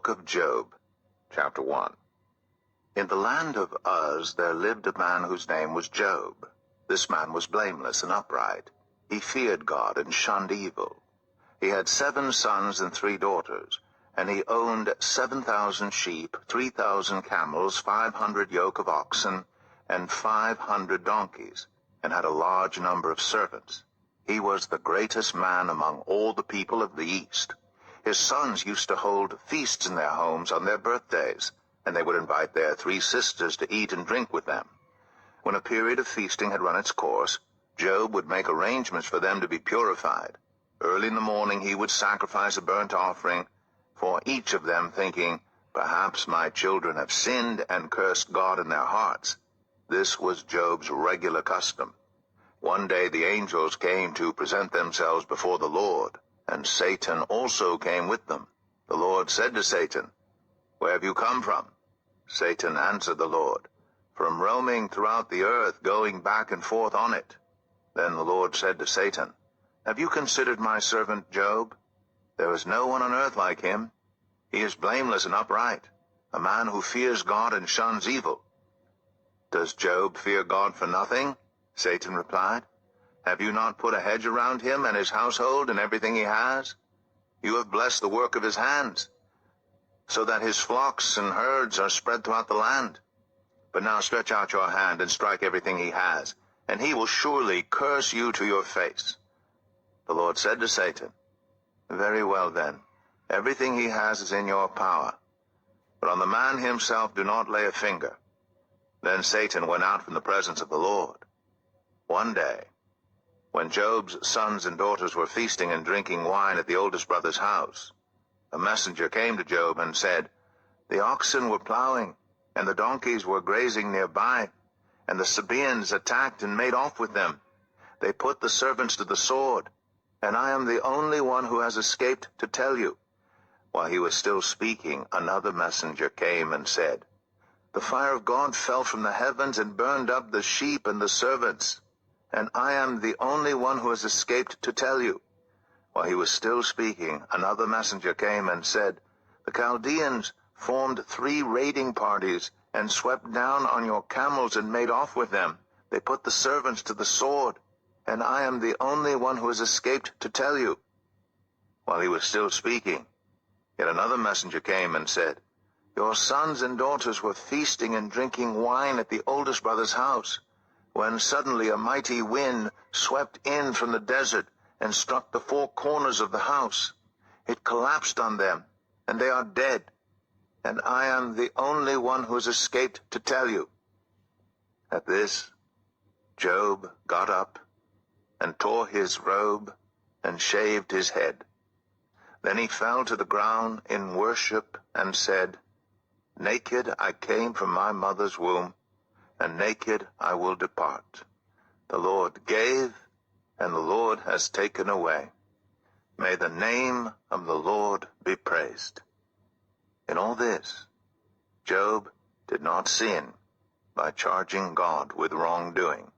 of Job, chapter 1. In the land of Uz there lived a man whose name was Job. This man was blameless and upright. He feared God and shunned evil. He had 7 sons and 3 daughters, and he owned 7,000 sheep, 3,000 camels, 500 yoke of oxen, and 500 donkeys, and had a large number of servants. He was the greatest man among all the people of the East. His sons used to hold feasts in their homes on their birthdays, and they would invite their 3 sisters to eat and drink with them. When a period of feasting had run its course, Job would make arrangements for them to be purified. Early in the morning he would sacrifice a burnt offering for each of them, thinking, "Perhaps my children have sinned and cursed God in their hearts." This was Job's regular custom. One day the angels came to present themselves before the Lord, and Satan also came with them. The Lord said to Satan, "Where have you come from?" Satan answered the Lord, "From roaming throughout the earth, going back and forth on it." Then the Lord said to Satan, "Have you considered my servant Job? There is no one on earth like him. He is blameless and upright, a man who fears God and shuns evil." "Does Job fear God for nothing?" Satan replied. "Have you not put a hedge around him and his household and everything he has? You have blessed the work of his hands, so that his flocks and herds are spread throughout the land. But now stretch out your hand and strike everything he has, and he will surely curse you to your face." The Lord said to Satan, "Very well then, everything he has is in your power, but on the man himself do not lay a finger." Then Satan went out from the presence of the Lord. One day, when Job's sons and daughters were feasting and drinking wine at the oldest brother's house, a messenger came to Job and said, "The oxen were plowing, and the donkeys were grazing nearby, and the Sabaeans attacked and made off with them. They put the servants to the sword, and I am the only one who has escaped to tell you." While he was still speaking, another messenger came and said, "The fire of God fell from the heavens and burned up the sheep and the servants, and I am the only one who has escaped to tell you." While he was still speaking, another messenger came and said, "The Chaldeans formed 3 raiding parties and swept down on your camels and made off with them. They put the servants to the sword, and I am the only one who has escaped to tell you." While he was still speaking, yet another messenger came and said, "Your sons and daughters were feasting and drinking wine at the oldest brother's house, when suddenly a mighty wind swept in from the desert and struck the 4 corners of the house. It collapsed on them, and they are dead, and I am the only one who has escaped to tell you." At this, Job got up and tore his robe and shaved his head. Then he fell to the ground in worship and said, "Naked I came from my mother's womb, and naked I will depart. The Lord gave, and the Lord has taken away. May the name of the Lord be praised." In all this, Job did not sin by charging God with wrongdoing.